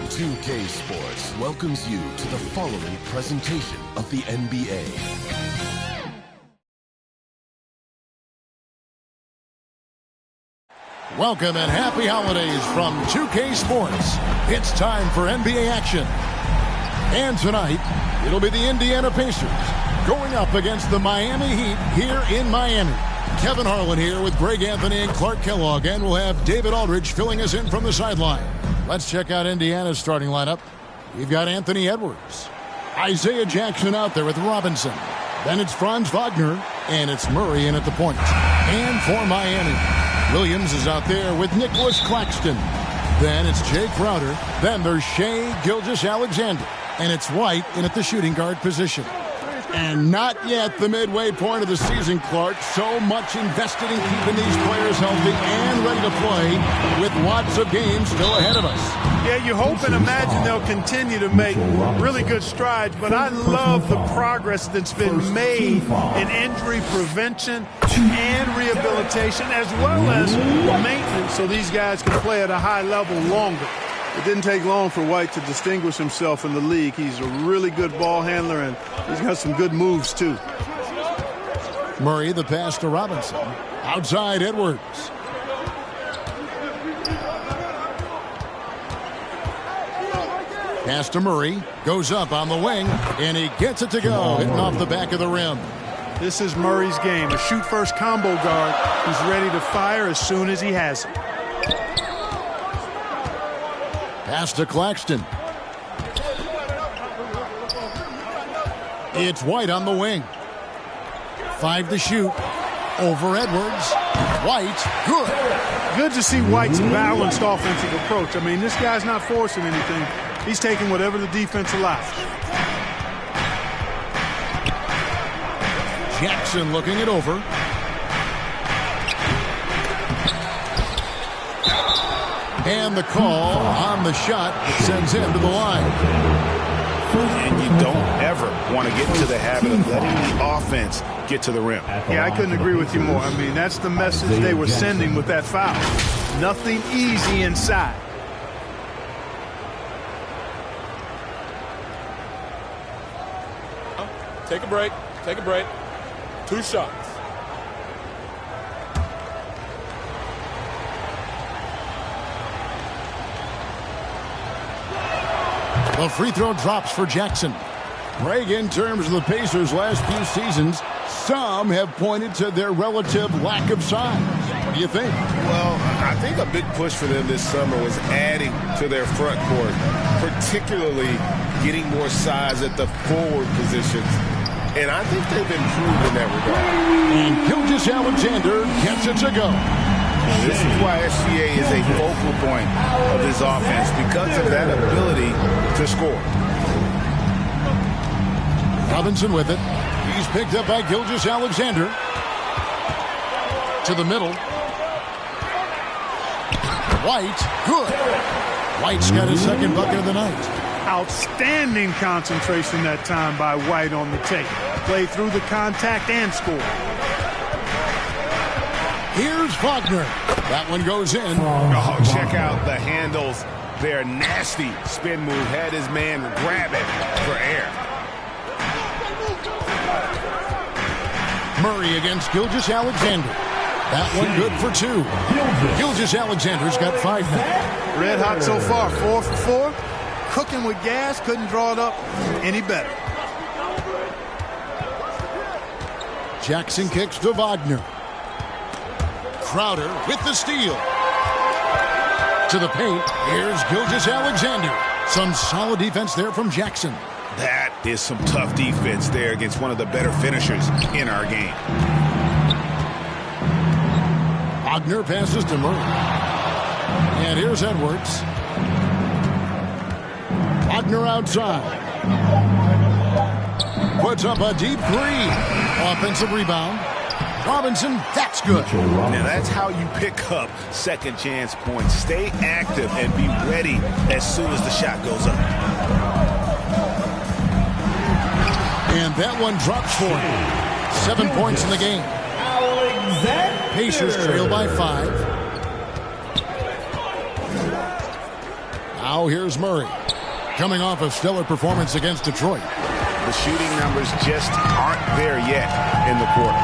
2K Sports welcomes you to the following presentation of the NBA. Welcome and happy holidays from 2K Sports. It's time for NBA action. And tonight, it'll be the Indiana Pacers going up against the Miami Heat here in Miami. Kevin Harlan here with Greg Anthony and Clark Kellogg, and we'll have David Aldridge filling us in from the sideline. Let's check out Indiana's starting lineup. We've got Anthony Edwards, Isaiah Jackson out there with Robinson. Then it's Franz Wagner, and it's Murray in at the point. And for Miami, Williams is out there with Nicholas Claxton. Then it's Jay Crowder. Then there's Shai Gilgeous-Alexander. And it's White in at the shooting guard position. And not yet the midway point of the season, Clark. So much invested in keeping these players healthy and ready to play with lots of games still ahead of us. Yeah, you hope and imagine they'll continue to make really good strides, but I love the progress that's been made in injury prevention and rehabilitation, as well as maintenance, so these guys can play at a high level longer. It didn't take long for White to distinguish himself in the league. He's a really good ball handler, and he's got some good moves, too. Murray, the pass to Robinson. Outside Edwards. Pass to Murray. Goes up on the wing, and he gets it to go, hitting off the back of the rim. This is Murray's game, a shoot-first combo guard who's ready to fire as soon as he has it. Pass to Claxton. It's White on the wing. 5 to shoot. Over Edwards. White, good. Good to see White's balanced offensive approach. I mean, this guy's not forcing anything. He's taking whatever the defense allows. Jackson looking it over. And the call on the shot that sends him to the line. And you don't ever want to get into the habit of letting the offense get to the rim. Yeah, I couldn't agree with you more. I mean, that's the message they were sending with that foul. Nothing easy inside. Take a break. Take a break. 2 shots. The free throw drops for Jackson. Greg, in terms of the Pacers' last few seasons, some have pointed to their relative lack of size. What do you think? Well, I think a big push for them this summer was adding to their front court, particularly getting more size at the forward positions. And I think they've improved in that regard. And Gilgeous-Alexander gets it to go. This is why SGA is a focal point of this offense, because of that ability to score. Robinson with it. He's picked up by Gilgeous-Alexander. To the middle. White, good. White's got his second bucket of the night. Outstanding concentration that time by White on the take. Played through the contact and scored. Here's Wagner. That one goes in. Oh, check out the handles. They're nasty. Spin move. Had his man grab it for air. Murray against Gilgeous-Alexander. That one good for 2. Gilgeous-Alexander's got 5 now. Red hot so far. 4 for 4. Cooking with gas. Couldn't draw it up any better. Jackson kicks to Wagner. Crowder with the steal. To the paint. Here's Gilgeous-Alexander. Some solid defense there from Jackson. That is some tough defense there against one of the better finishers in our game. Wagner passes to Murray. And here's Edwards. Wagner outside. Puts up a deep 3. Offensive rebound. Robinson, that's good. Now that's how you pick up second chance points. Stay active and be ready as soon as the shot goes up. And that one drops for him. 7 points in the game. Pacers trail by 5. Now here's Murray. Coming off a stellar performance against Detroit. The shooting numbers just aren't there yet in the quarter.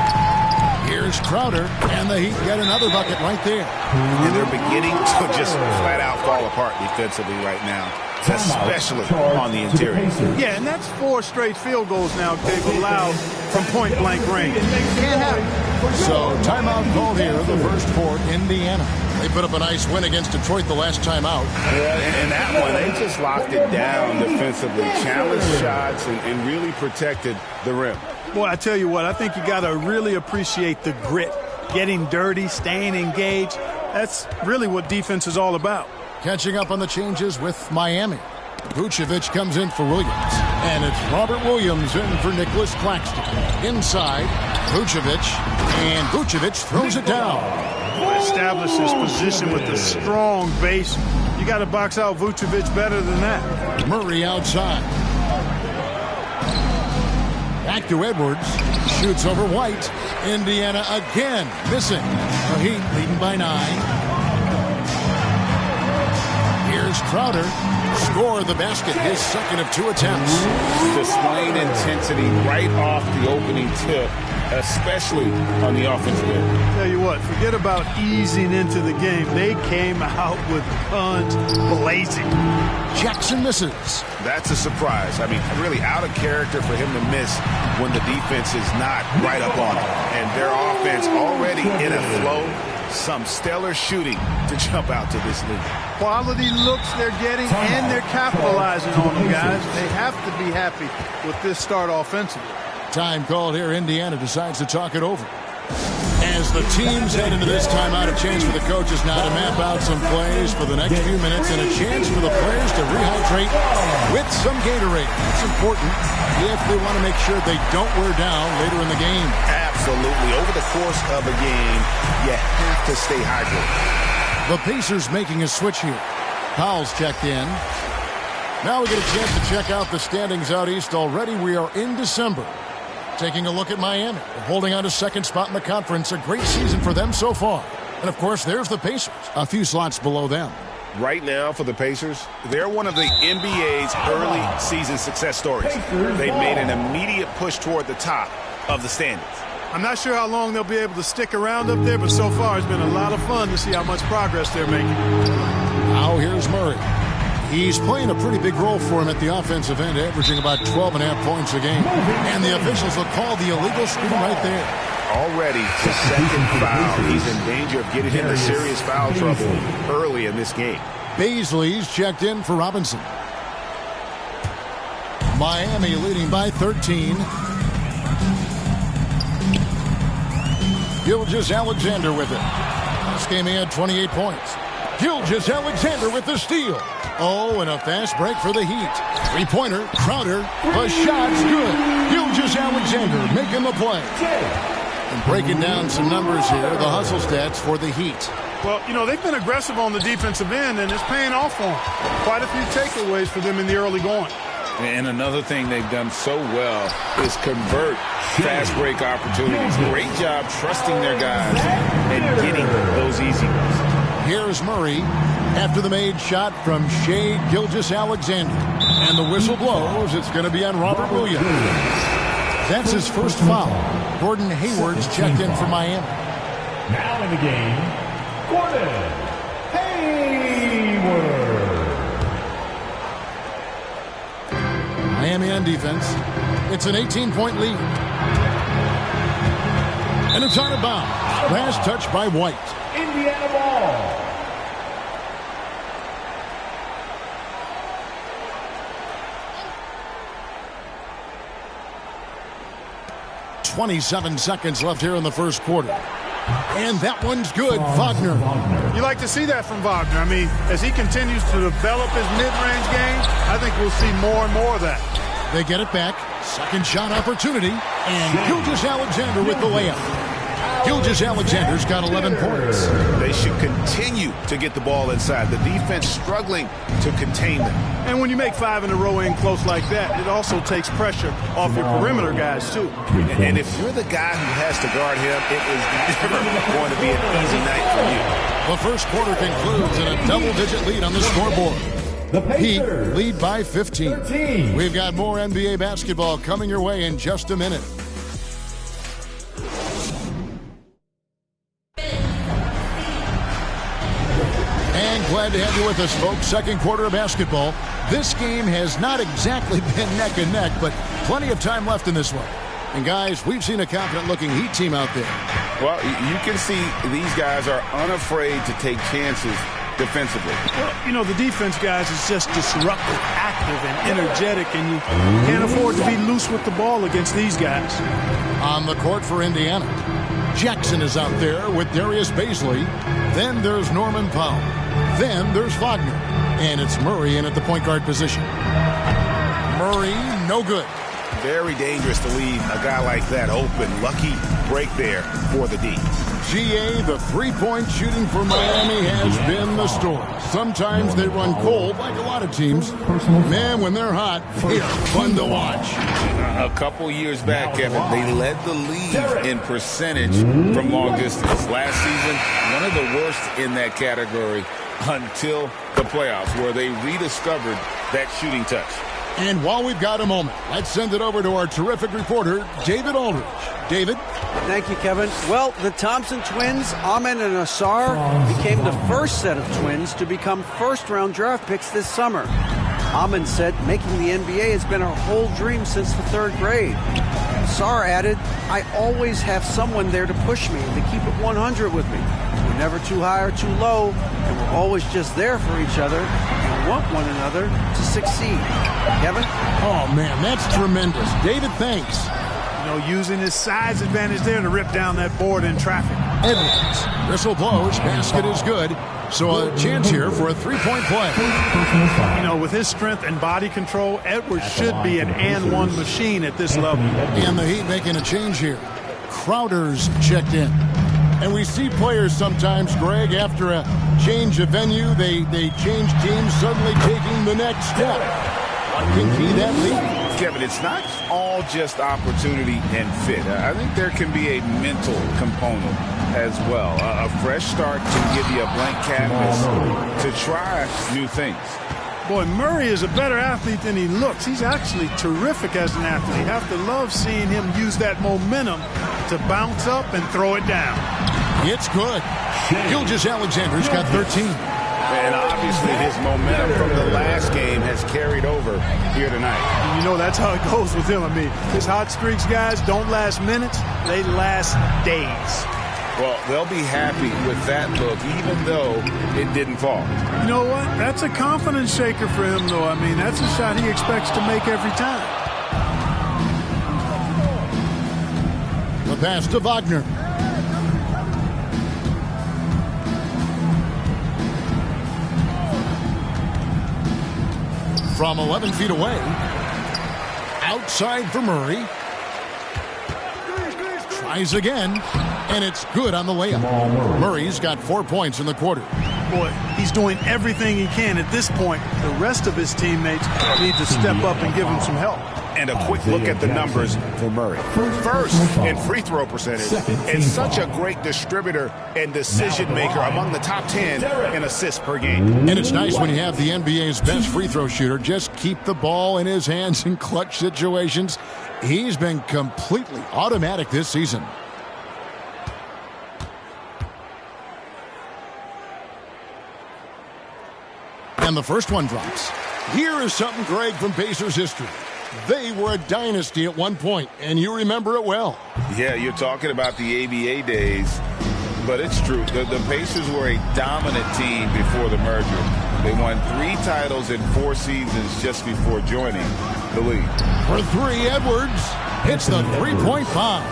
Here's Crowder, and the Heat get another bucket right there. And they're beginning to just flat out fall apart defensively right now, especially on the interior. Yeah, and that's 4 straight field goals now they've allowed from point-blank range. Can't happen. So timeout called here, the first for Indiana. They put up a nice win against Detroit the last time out. Yeah, and that one, they just locked it down defensively, challenged shots, and really protected the rim. Boy, I tell you what, I think you got to really appreciate the grit, getting dirty, staying engaged. That's really what defense is all about. Catching up on the changes with Miami. Vucevic comes in for Williams. And it's Robert Williams in for Nicholas Claxton. Inside, Vucevic. And Vucevic throws it down. Establish his position with a strong base. You got to box out Vucevic better than that. Murray outside. Back to Edwards. Shoots over White. Indiana again missing. The Heat leading by 9. Here's Crowder. Score the basket. His second of 2 attempts. Displaying intensity right off the opening tip, especially on the offensive end. Tell you what, forget about easing into the game. They came out with guns blazing. Jackson misses. That's a surprise. I mean, really out of character for him to miss when the defense is not right up on him. And their offense already in a flow. Some stellar shooting to jump out to this league. Quality looks they're getting, and they're capitalizing on them, guys. They have to be happy with this start offensively. Time called here. Indiana decides to talk it over. As the teams head into this timeout, a chance for the coaches now to map out some plays for the next few minutes and a chance for the players to rehydrate with some Gatorade. That's important if they want to make sure they don't wear down later in the game. Absolutely. Over the course of a game, you have to stay hydrated. The Pacers making a switch here. Powell's checked in. Now we get a chance to check out the standings out east already. We are in December. Taking a look at Miami, holding on to second spot in the conference. A great season for them so far. And, of course, there's the Pacers, a few slots below them. Right now for the Pacers, they're one of the NBA's early season success stories. They've made an immediate push toward the top of the standings. I'm not sure how long they'll be able to stick around up there, but so far it's been a lot of fun to see how much progress they're making. Now here's Murray. He's playing a pretty big role for him at the offensive end, averaging about 12.5 points a game. And the officials will call the illegal screen right there. Already the second foul. He's in danger of getting into serious foul trouble early in this game. Baisley's checked in for Robinson. Miami leading by 13. Gilgeous-Alexander with it. This game he had 28 points. Gilgeous-Alexander with the steal. Oh, and a fast break for the Heat. Three-pointer, Crowder. The shot's good. Gilgeous-Alexander making the play. And breaking down some numbers here, the hustle stats for the Heat. Well, you know, they've been aggressive on the defensive end, and it's paying off for them. Quite a few takeaways for them in the early going. And another thing they've done so well is convert fast break opportunities. Great job trusting their guys and getting those easy ones. Here's Murray after the made shot from Shai Gilgeous-Alexander. And the whistle blows. It's going to be on Robert Williams. That's his first foul. Gordon Hayward's checked in for Miami. Now in the game, Gordon Hayward. Miami on defense. It's an 18-point lead. And it's out of bounds. Last touch by White. Indiana ball. 27 seconds left here in the first quarter. And that one's good. Wagner. You like to see that from Wagner. I mean, as he continues to develop his mid-range game, I think we'll see more and more of that. They get it back. Second shot opportunity. And Gilgeous-Alexander with the layup. Gilgeous-Alexander's got 11 points. They should continue to get the ball inside. The defense struggling to contain them. And when you make 5 in a row in close like that, it also takes pressure off your perimeter guys, too. And if you're the guy who has to guard him, it is never going to be an easy night for you. The first quarter concludes in a double-digit lead on the scoreboard. The Heat Pacers. lead by 15. 13. We've got more NBA basketball coming your way in just a minute. And glad to have you with us, folks. Second quarter of basketball. This game has not exactly been neck and neck, but plenty of time left in this one. And guys, we've seen a confident-looking Heat team out there. Well, you can see these guys are unafraid to take chances defensively. Well, you know, the defense, guys, is just disruptive, active, and energetic, and you can't afford to be loose with the ball against these guys. On the court for Indiana, Jackson is out there with Darius Baisley. Then there's Norman Powell. Then there's Wagner. And it's Murray in at the point guard position. Murray, no good. Very dangerous to leave a guy like that open. Lucky break there for the D. GA, the three-point shooting for Miami has been the story. Sometimes they run cold, like a lot of teams. Man, when they're hot, they're fun to watch. A couple years back, Kevin, they led the league in percentage from long distance. Last season, one of the worst in that category until the playoffs, where they rediscovered that shooting touch. And while we've got a moment, let's send it over to our terrific reporter, David Aldridge. David? Thank you, Kevin. Well, the Thompson twins, Ahmed and Asar, became the first set of twins to become first-round draft picks this summer. Ahmed said making the NBA has been a whole dream since the third grade. Asar added, I always have someone there to push me and to keep it 100 with me. We're never too high or too low, and we're always just there for each other and want one another to succeed. Kevin? Oh, man, that's tremendous. David, thanks. You know, using his size advantage there to rip down that board in traffic. Edwards. Whistle blows. Basket is good. So a chance here for a three-point play. You know, with his strength and body control, Edwards should be an and-one machine at this level. And the Heat making a change here. Crowder's checked in. And we see players sometimes, Greg, after a change of venue, they change teams, suddenly taking the next step. What can key that lead? Kevin, it's not all just opportunity and fit. I think there can be a mental component as well. A fresh start can give you a blank canvas to try new things. Boy, Murray is a better athlete than he looks. He's actually terrific as an athlete. You have to love seeing him use that momentum to bounce up and throw it down. It's good. Gilgeous-Alexander's got 13. And obviously his momentum from the last game has carried over here tonight. And you know, that's how it goes with him. I mean, his hot streaks, guys, don't last minutes. They last days. Well, they'll be happy with that look, even though it didn't fall. You know what? That's a confidence shaker for him, though. I mean, that's a shot he expects to make every time. The pass to Wagner. From 11 feet away. Outside for Murray. Tries again. And it's good on the layup. Murray's got 4 points in the quarter. Boy, he's doing everything he can at this point. The rest of his teammates need to step up and give him some help. And a quick look at the numbers for Murray. First in free throw percentage, and such a great distributor and decision maker, among the top 10 in assists per game. And it's nice when you have the NBA's best free throw shooter just keep the ball in his hands in clutch situations. He's been completely automatic this season. And the first one drops. Here is something, Greg, from Pacers history. They were a dynasty at one point, and you remember it well. Yeah, you're talking about the ABA days, but it's true. The Pacers were a dominant team before the merger. They won 3 titles in 4 seasons just before joining the league. For 3, Edwards hits the three-point bomb.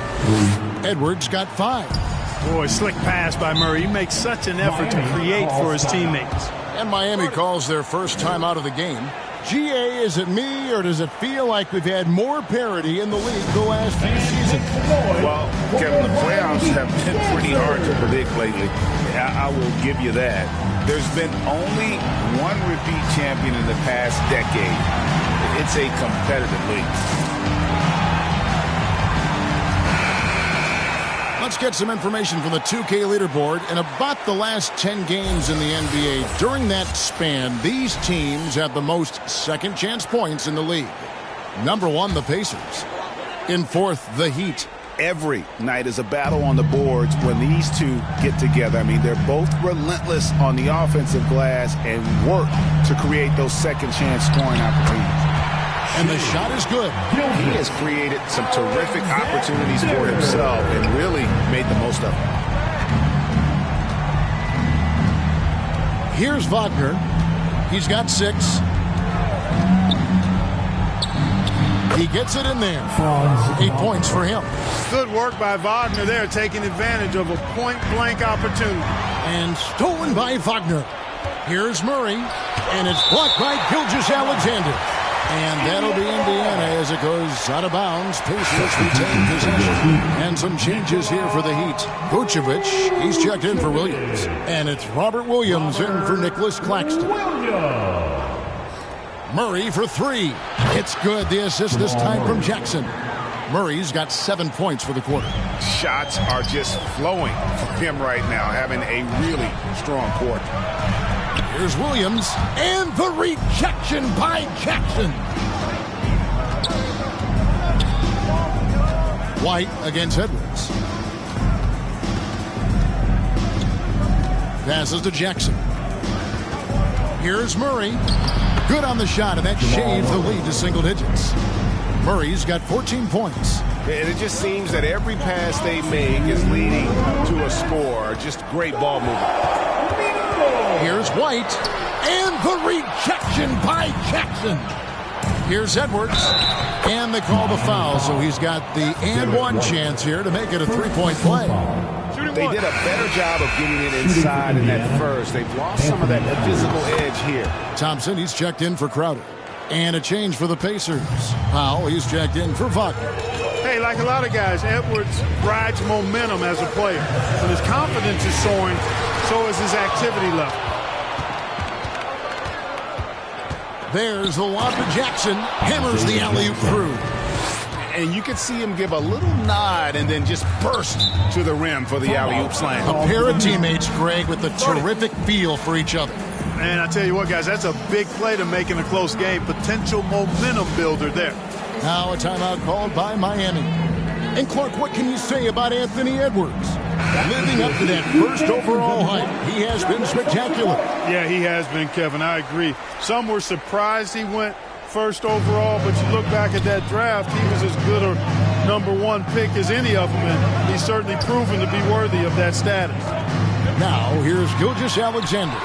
Edwards got 5. Boy, slick pass by Murray. He makes such an effort to create for his teammates. And Miami calls their first time out of the game. GA, is it me, or does it feel like we've had more parity in the league the last few seasons? Well, Kevin, the playoffs have been pretty hard to predict lately. I will give you that. There's been only one repeat champion in the past decade. It's a competitive league. Let's get some information from the 2K leaderboard. In about the last 10 games in the NBA, during that span, these teams have the most second chance points in the league. Number 1, the Pacers. In 4th, the Heat. Every night is a battle on the boards when these two get together. I mean, they're both relentless on the offensive glass and work to create those second chance scoring opportunities. And the shot is good. He has created some terrific opportunities for himself and really made the most of them. Here's Wagner. He's got 6. He gets it in there. 8 points for him. Good work by Wagner there, taking advantage of a point-blank opportunity. And stolen by Wagner. Here's Murray. And it's blocked by Gilgeous-Alexander. And that'll be Indiana as it goes out of bounds. Pacers retain possession. And some changes here for the Heat. Vucevic, he's checked in for Williams. And it's Robert Williams in for Nicholas Claxton. Murray for 3. It's good. The assist this time from Jackson. Murray's got 7 points for the quarter. Shots are just flowing for him right now, having a really strong quarter. Here's Williams, and the rejection by Jackson. White against Edwards. Passes to Jackson. Here's Murray. Good on the shot, and that shaves the lead to single digits. Murray's got 14 points. And it just seems that every pass they make is leading to a score. Just great ball movement. Here's White, and the rejection by Jackson. Here's Edwards, and they call the foul, so he's got the and one chance here to make it a three-point play. They did a better job of getting it inside in that first. They've lost some of that physical edge here. Thompson, he's checked in for Crowder. And a change for the Pacers. Powell, he's checked in for Wagner. Hey, like a lot of guys, Edwards rides momentum as a player. When his confidence is soaring, so is his activity level. There's the lob to Jackson. Hammers the alley-oop through. And you could see him give a little nod and then just burst to the rim for the alley-oop slam. A pair of teammates, Greg, with a terrific feel for each other. And I tell you what, guys, that's a big play to make in a close game. Potential momentum builder there. Now a timeout called by Miami. And Clark, what can you say about Anthony Edwards? Living up to that first overall hype, he has been spectacular. Yeah, he has been, Kevin. I agree. Some were surprised he went first overall, but you look back at that draft, he was as good a #1 pick as any of them, and he's certainly proven to be worthy of that status. Now here's Gilgeous-Alexander.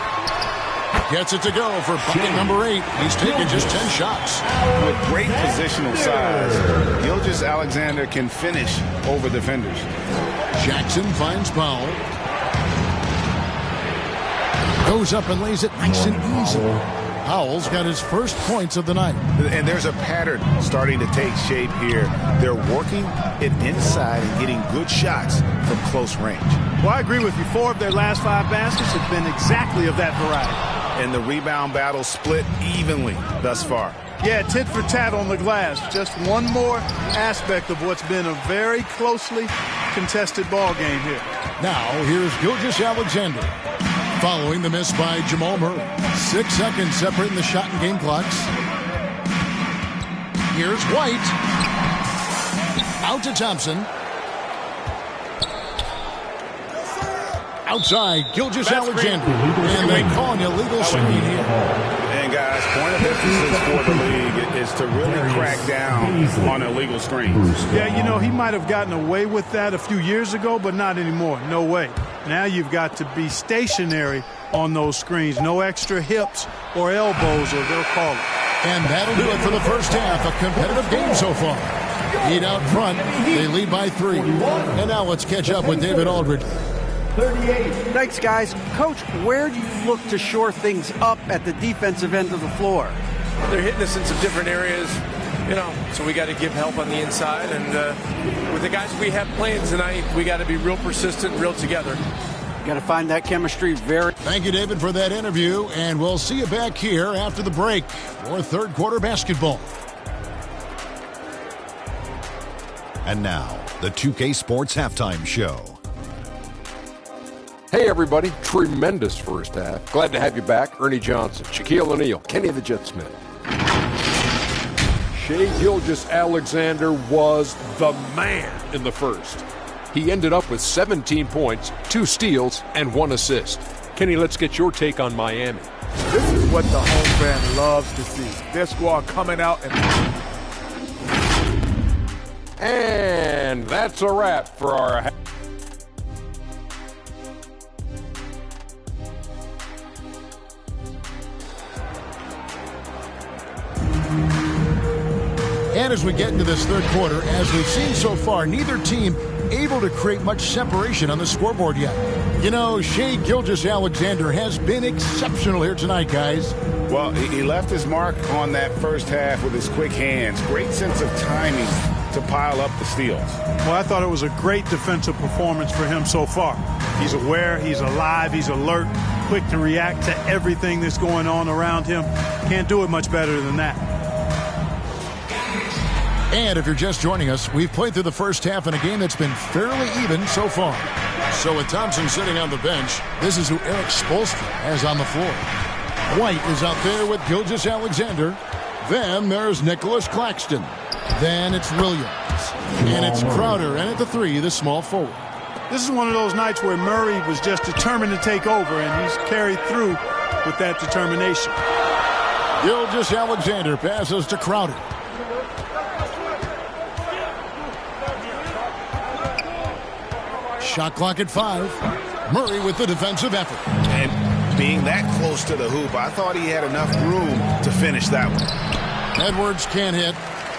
Gets it to go for bucket number 8. He's taken just 10 shots. With great positional size, Gilgeous-Alexander can finish over defenders. Jackson finds Powell. Goes up and lays it nice and easy. Powell's got his first points of the night. And there's a pattern starting to take shape here. They're working it inside and getting good shots from close range. Well, I agree with you. 4 of their last 5 baskets have been exactly of that variety. And the rebound battle split evenly thus far. Yeah, tit for tat on the glass. Just one more aspect of what's been a very closely contested ball game here. Now, here's Gilgeous-Alexander. Following the miss by Jamal Murray. 6 seconds separating the shot and game clocks. Here's White. Out to Thompson. Outside, Gilgeous-Alexander. And they call an illegal screen here. And guys, point of emphasis for the league is to really crack down on illegal screens. Yeah, you know, he might have gotten away with that a few years ago, but not anymore. No way. Now you've got to be stationary on those screens. No extra hips or elbows, or they'll call it. And that'll do it for the first half. A competitive game so far. Heat out front. They lead by 3. And now let's catch up with David Aldridge. 38. Thanks, guys. Coach, where do you look to shore things up at the defensive end of the floor? They're hitting us in some different areas, you know, so we got to give help on the inside. And with the guys we have playing tonight, we got to be real persistent, real together. Got to find that chemistry very. Thank you, David, for that interview. And we'll see you back here after the break for third quarter basketball. And now, the 2K Sports Halftime Show. Hey, everybody. Tremendous first half. Glad to have you back. Ernie Johnson, Shaquille O'Neal, Kenny the Jet Smith. Shai Gilgeous-Alexander was the man in the first. He ended up with 17 points, 2 steals, and 1 assist. Kenny, let's get your take on Miami. This is what the home fan loves to see. Their squad coming out And that's a wrap for our... And as we get into this third quarter, as we've seen so far, neither team able to create much separation on the scoreboard yet. You know, Shai Gilgeous-Alexander has been exceptional here tonight, guys. Well, he left his mark on that first half with his quick hands. Great sense of timing to pile up the steals. Well, I thought it was a great defensive performance for him so far. He's aware, he's alive, he's alert, quick to react to everything that's going on around him. Can't do it much better than that. And if you're just joining us, we've played through the first half in a game that's been fairly even so far. So with Thompson sitting on the bench, this is who Eric Spoelstra has on the floor. White is out there with Gilgeous-Alexander. Then there's Nicholas Claxton. Then it's Williams. And it's Crowder. And at the 3, the small forward. This is one of those nights where Murray was just determined to take over, and he's carried through with that determination. Gilgeous-Alexander passes to Crowder. Shot clock at 5. Murray with the defensive effort. And being that close to the hoop, I thought he had enough room to finish that one. Edwards can't hit.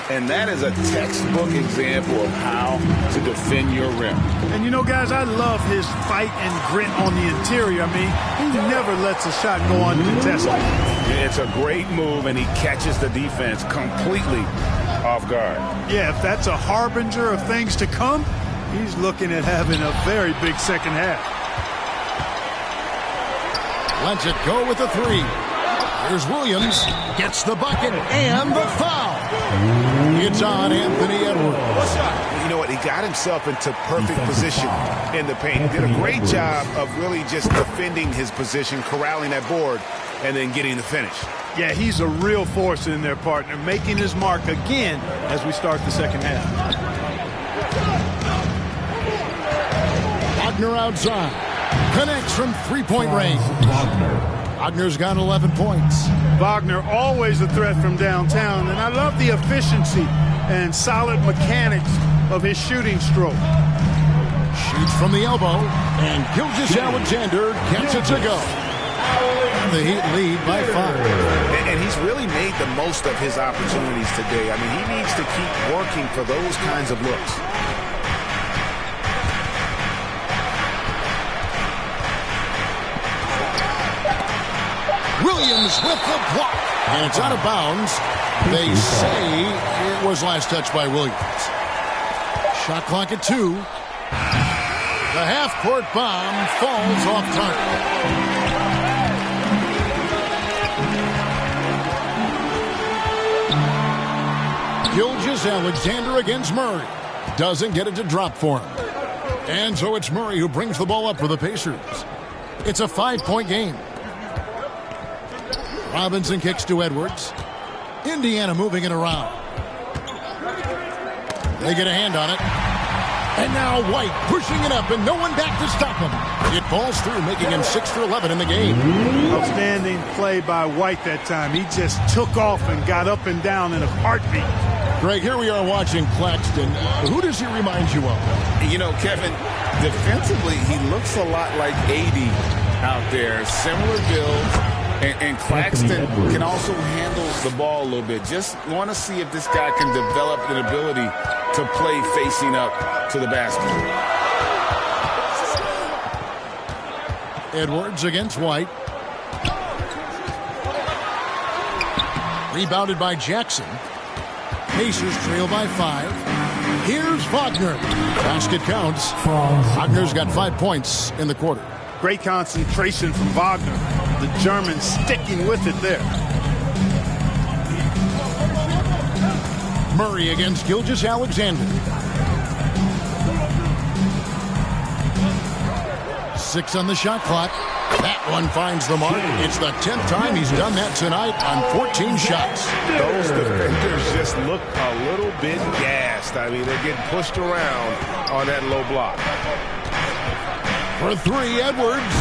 And that is a textbook example of how to defend your rim. And you know, guys, I love his fight and grit on the interior. I mean, he never lets a shot go uncontested. It's a great move, and he catches the defense completely off guard. Yeah, if that's a harbinger of things to come, he's looking at having a very big second half. Lets it go with the 3. Here's Williams. Gets the bucket and the foul. It's on Anthony Edwards. You know what? He got himself into perfect position in the paint. He did a great job of really just defending his position, corralling that board, and then getting the finish. Yeah, he's a real force in their partner, making his mark again as we start the second half. Wagner outside. Connects from three-point range. Wagner's got 11 points. Wagner always a threat from downtown, and I love the efficiency and solid mechanics of his shooting stroke. Shoots from the elbow, and Gilgeous-Alexander gets it to go. The Heat lead by 5. And he's really made the most of his opportunities today. I mean, he needs to keep working for those kinds of looks. Williams with the block. And it's out of bounds. They say it was last touched by Williams. Shot clock at 2. The half-court bomb falls off target. Gilgeous-Alexander against Murray. Doesn't get it to drop for him. And so it's Murray who brings the ball up for the Pacers. It's a 5-point game. Robinson kicks to Edwards. Indiana moving it around. They get a hand on it. And now White pushing it up and no one back to stop him. It falls through, making him 6 for 11 in the game. Outstanding play by White that time. He just took off and got up and down in a heartbeat. Greg, here we are watching Claxton. Who does he remind you of? You know, Kevin, defensively, he looks a lot like 80 out there. Similar build. And Claxton can also handle the ball a little bit. Just want to see if this guy can develop an ability to play facing up to the basket. Edwards against White. Rebounded by Jackson. Pacers trail by 5. Here's Wagner. Basket counts. Wagner's got 5 points in the quarter. Great concentration from Wagner. The German sticking with it there. Murray against Gilgeous-Alexander. 6 on the shot clock. That one finds the mark. It's the 10th time he's done that tonight on 14 shots. Those defenders just look a little bit gassed. I mean, they're getting pushed around on that low block. For 3, Edwards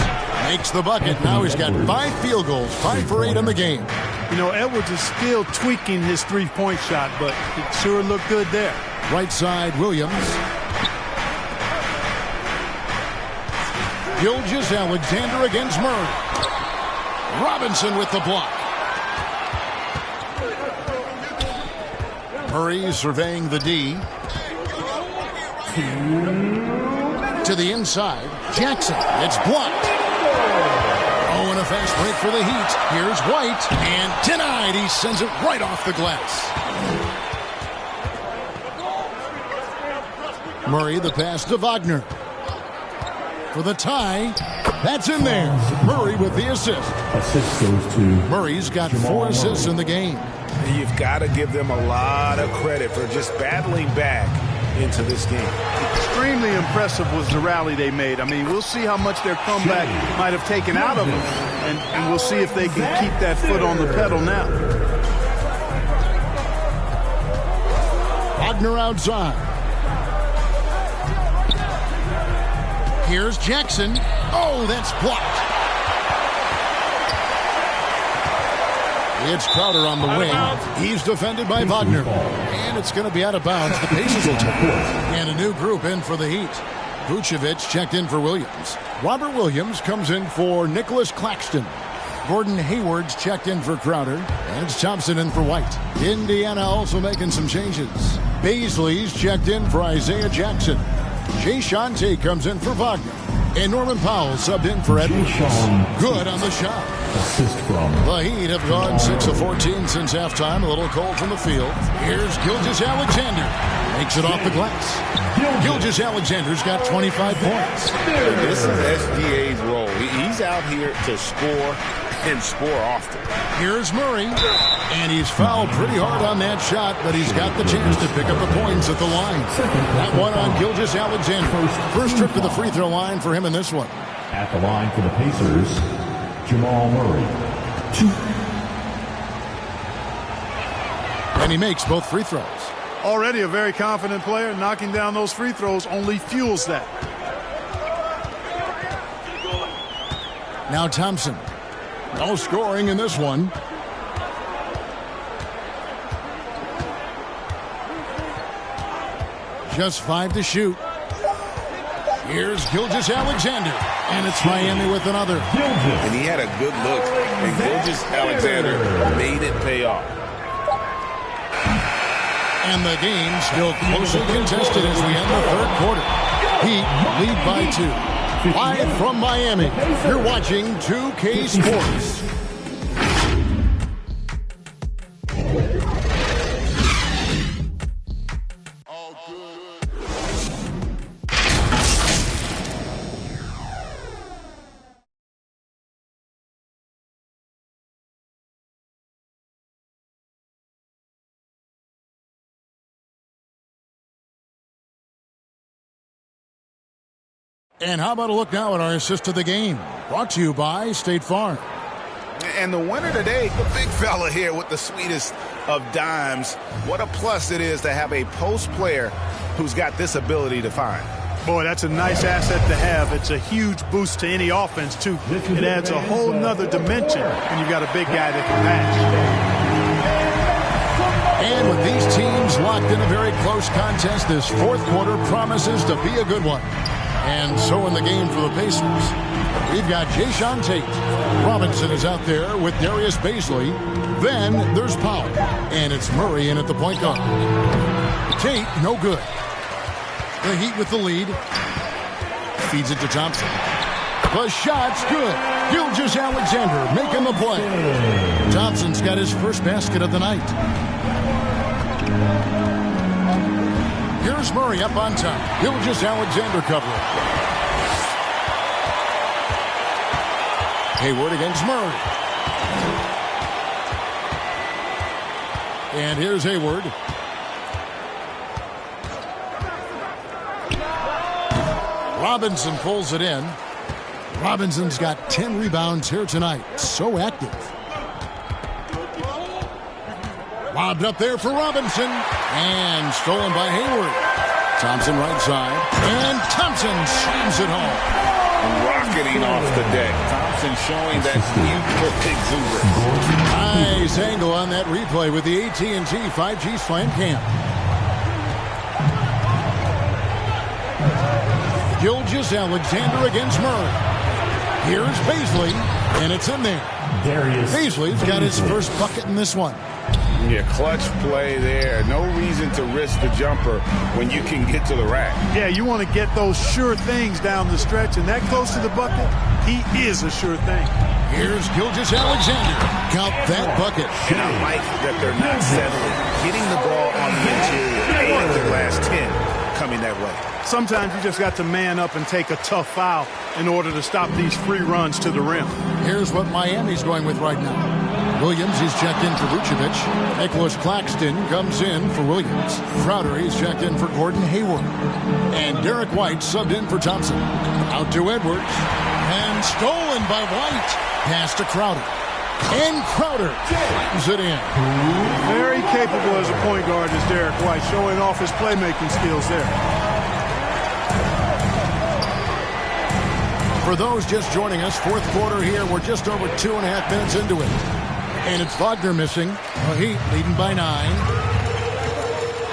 makes the bucket. Now he's got 5 field goals, 5 for 8 in the game. You know, Edwards is still tweaking his three-point shot, but it sure looked good there. Right side, Williams. Gilgeous-Alexander against Murray. Robinson with the block. Murray surveying the D. To the inside. Jackson. It's blocked. Oh, and a fast break for the Heat. Here's White. And denied. He sends it right off the glass. Murray, the pass to Wagner. For the tie. That's in there. Murray with the assist. Assist goes to Murray's got 4 assists in the game. You've got to give them a lot of credit for just battling back into this game. Extremely impressive was the rally they made. I mean, we'll see how much their comeback might have taken out of them, and we'll see if they can keep that foot on the pedal now. Wagner outside. Here's Jackson. Oh, that's blocked. It's Crowder on the wing. He's defended by Wagner. And it's going to be out of bounds. The Pacers will take it. And a new group in for the Heat. Vucevic checked in for Williams. Robert Williams comes in for Nicholas Claxton. Gordon Hayward's checked in for Crowder. And it's Thompson in for White. Indiana also making some changes. Baisley's checked in for Isaiah Jackson. Jay Shante comes in for Wagner. And Norman Powell subbed in for Edwards. Good on the shot. Assist from the Heat have gone 6 of 14 since halftime. A little cold from the field. Here's Gilgeous-Alexander. Makes it off the glass. Gilgeous-Alexander's got 25 points. This is SGA's role. He's out here to score and score often. Here's Murray. And he's fouled pretty hard on that shot, but he's got the chance to pick up the points at the line. That one on Gilgeous-Alexander. First trip to the free throw line for him in this one. At the line for the Pacers, Jamal Murray. 2. And he makes both free throws. Already a very confident player. Knocking down those free throws only fuels that. Now Thompson. No scoring in this one. Just 5 to shoot. Here's Gilgeous-Alexander. And it's Miami with another. And he had a good look. And Gilgeous-Alexander made it pay off. And the game still closely contested as we end the third quarter. Heat lead by 2. Live from Miami, you're watching 2K Sports. And how about a look now at our assist of the game? Brought to you by State Farm. And the winner today, the big fella here with the sweetest of dimes. What a plus it is to have a post player who's got this ability to find. Boy, that's a nice asset to have. It's a huge boost to any offense, too. It adds a whole nother dimension when you've got a big guy that can match. And with these teams locked in a very close contest, this fourth quarter promises to be a good one. And so in the game for the Pacers, we've got Jayshawn Tate. Robinson is out there with Darius Baisley. Then there's Powell. And it's Murray in at the point guard. Tate, no good. The Heat with the lead. Feeds it to Thompson. The shot's good. Gilgeous-Alexander making the play. Thompson's got his first basket of the night. Here's Murray up on top. Gilgeous-Alexander covering. Hayward against Murray. And here's Hayward. Robinson pulls it in. Robinson's got 10 rebounds here tonight. So active. Lobbed up there for Robinson. And stolen by Hayward. Thompson right side. And Thompson slams it home. Rocketing off the deck. Thompson showing that youthful exuberance. Nice angle on that replay with the AT&T 5G Slam Cam. Gilgeous-Alexander against Murray. Here's Baisley, and it's in there. Baisley's got his first bucket in this one. Yeah, clutch play there. No reason to risk the jumper when you can get to the rack. Yeah, you want to get those sure things down the stretch, and that close to the bucket, he is a sure thing. Here's Gilgeous-Alexander. Count that bucket. And I like that they're not settling. Getting the ball on the interior, 8 of their last 10 coming that way. Sometimes you just got to man up and take a tough foul in order to stop these free runs to the rim. Here's what Miami's going with right now. Williams, he's checked in for Vucevic. Nicholas Claxton comes in for Williams. Crowder, he's checked in for Gordon Hayward. And Derek White subbed in for Thompson. Out to Edwards. And stolen by White. Pass to Crowder. And Crowder flattens it in. Very capable as a point guard is Derek White, showing off his playmaking skills there. For those just joining us, fourth quarter here. We're just over 2.5 minutes into it. And it's Wagner missing. The Heat leading by 9.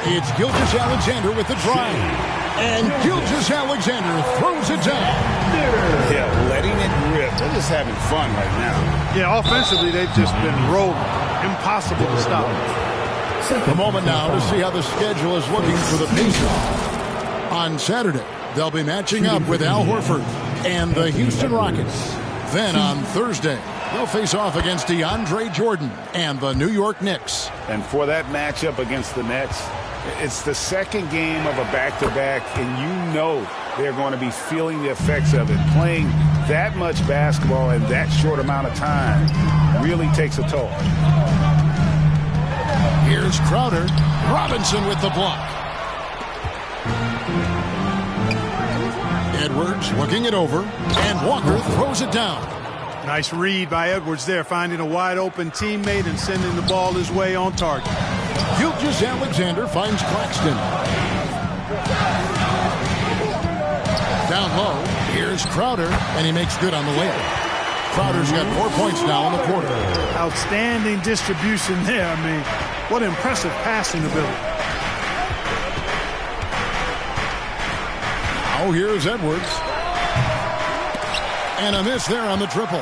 It's Gilgeous-Alexander with the drive. And Gilgeous-Alexander throws it down. Yeah, letting it rip. They're just having fun right now. Yeah, offensively, they've just been rolling. Impossible to stop. A moment now to see how the schedule is looking for the Pacers. On Saturday, they'll be matching up with Al Horford and the Houston Rockets. Then on Thursday, they'll face off against DeAndre Jordan and the New York Knicks. And for that matchup against the Nets, it's the second game of a back-to-back, and you know they're going to be feeling the effects of it. Playing that much basketball in that short amount of time really takes a toll. Here's Crowder. Robinson with the block. Edwards looking it over, and Walker throws it down. Nice read by Edwards there, finding a wide-open teammate and sending the ball his way on target. Gilgeous-Alexander finds Claxton. Down low, here's Crowder, and he makes good on the layup. Crowder's got 4 points now in the quarter. Outstanding distribution there. I mean, what impressive passing ability. Now here's Edwards. And a miss there on the triple.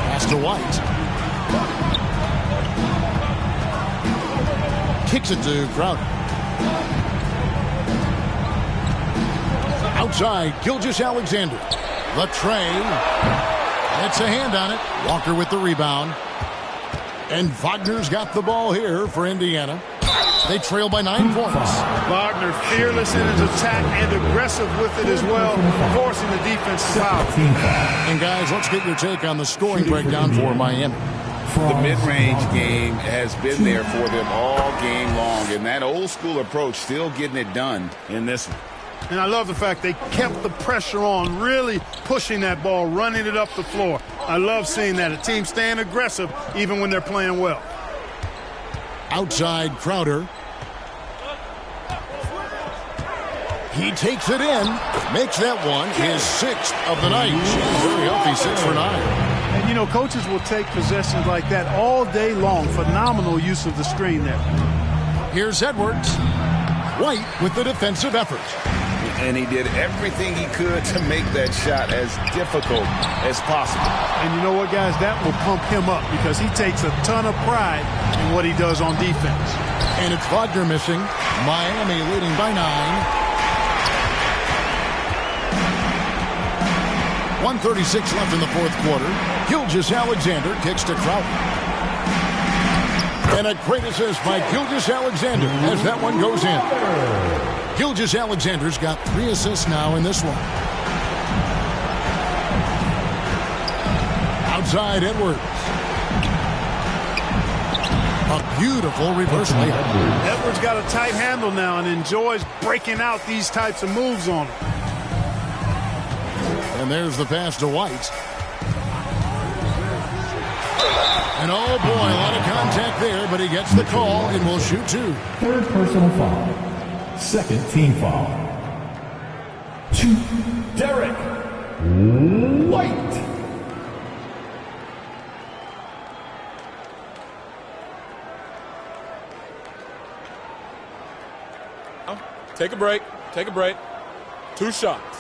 Pass to White. Kicks it to Crowder. Outside, Gilgeous-Alexander. The tray. It's a hand on it. Walker with the rebound. And Wagner's got the ball here for Indiana. They trail by 9 points. Wagner fearless in his attack and aggressive with it as well, forcing the defense to foul. And guys, let's get your take on the scoring breakdown for Miami. The mid-range game has been there for them all game long, and that old school approach still getting it done in this one. And I love the fact they kept the pressure on, really pushing that ball, running it up the floor. I love seeing that. A team staying aggressive even when they're playing well. Outside Crowder. He takes it in, makes that one his 6th of the night. Very healthy, 6 for 9. And, you know, coaches will take possessions like that all day long. Phenomenal use of the screen there. Here's Edwards. White with the defensive effort. And he did everything he could to make that shot as difficult as possible. And you know what, guys? That will pump him up because he takes a ton of pride in what he does on defense. And it's Wagner missing. Miami leading by 9. 1:36 left in the fourth quarter. Gilgeous-Alexander kicks to Crowder. And a great assist by Gilgeous-Alexander as that one goes in. Gilgeous-Alexander's got 3 assists now in this one. Outside Edwards. A beautiful reverse layup. Edwards got a tight handle now and enjoys breaking out these types of moves on him. And there's the pass to White. And oh boy, a lot of contact there, but he gets the call and will shoot 2. Third personal foul. Second team foul. To Derek White. Take a break. Take a break. 2 shots.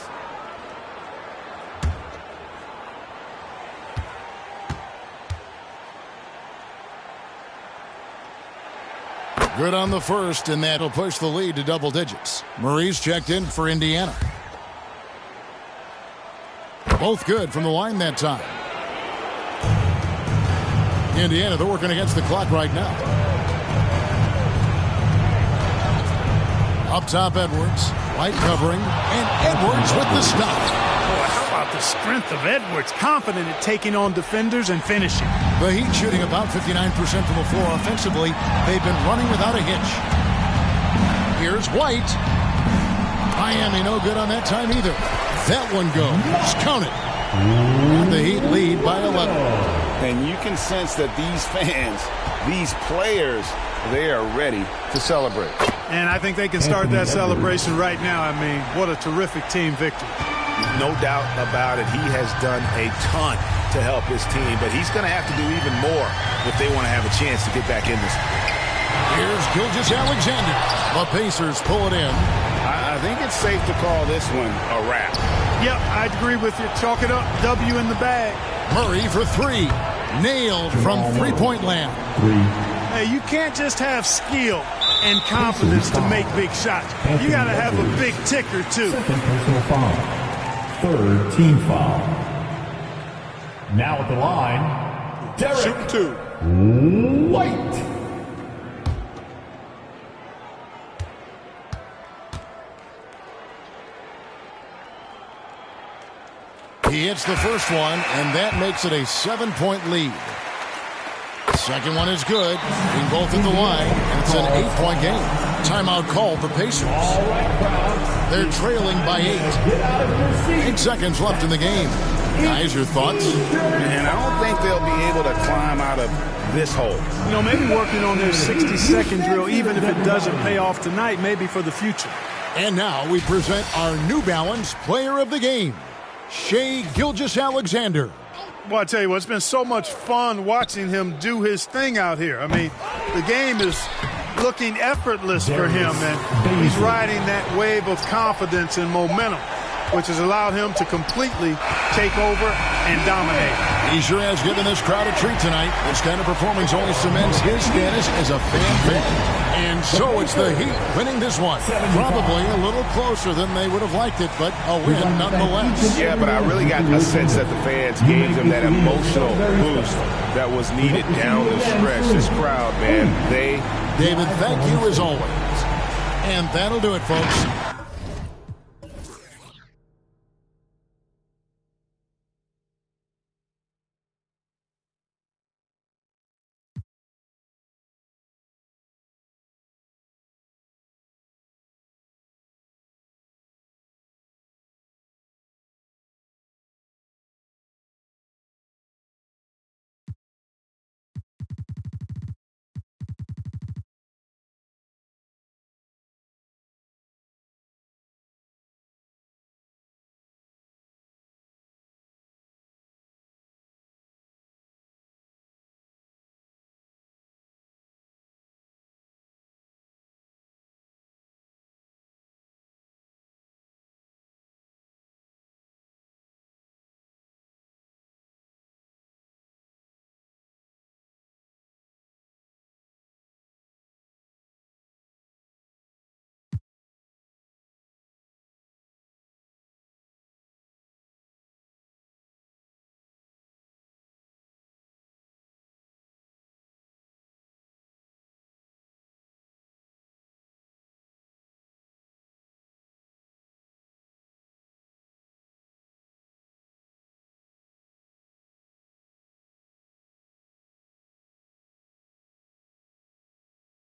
Good on the first, and that'll push the lead to double digits. Murray's checked in for Indiana. Both good from the line that time. Indiana, they're working against the clock right now. Up top, Edwards. White covering, and Edwards with the stop. Boy, how about the strength of Edwards? Confident at taking on defenders and finishing. The Heat shooting about 59% from the floor offensively. They've been running without a hitch. Here's White. Miami no good on that time either. That one goes. Count it. And the Heat lead by 11. And you can sense that these fans, these players, they are ready to celebrate. And I think they can start that celebration right now. I mean, what a terrific team victory. No doubt about it. He has done a ton to help his team, but he's going to have to do even more if they want to have a chance to get back in this. Here's Gilgeous-Alexander. The Pacers pull it in. I think it's safe to call this one a wrap. Yep, I'd agree with you. Chalk it up. W in the bag. Murray for 3. Nailed from three-point land. Hey, you can't just have skill and confidence to make big shots. You got to have a big ticker, too. Second personal foul. Third team foul. Now at the line, Derek Shoot 2. White. He hits the first one, and that makes it a 7-point lead. Second one is good. Being both at the line, and it's an 8-point game. Timeout called the Pacers. They're trailing by 8. 8 seconds left in the game. Guys, your thoughts? And I don't think they'll be able to climb out of this hole. You know, maybe working on their 60-second drill, even if it doesn't pay off tonight, maybe for the future. And now we present our New Balance Player of the Game, Shai Gilgeous-Alexander. Well, I tell you what, it's been so much fun watching him do his thing out here. I mean, the game is looking effortless for him, and he's riding that wave of confidence and momentum, which has allowed him to completely take over and dominate. He sure has given this crowd a treat tonight. This kind of performance only cements his status as a fan favorite. And so it's the Heat winning this one. Probably a little closer than they would have liked it, but a win nonetheless. Yeah, but I really got a sense that the fans gave him that emotional boost that was needed down the stretch. This crowd, man, David, thank you as always. And that'll do it, folks.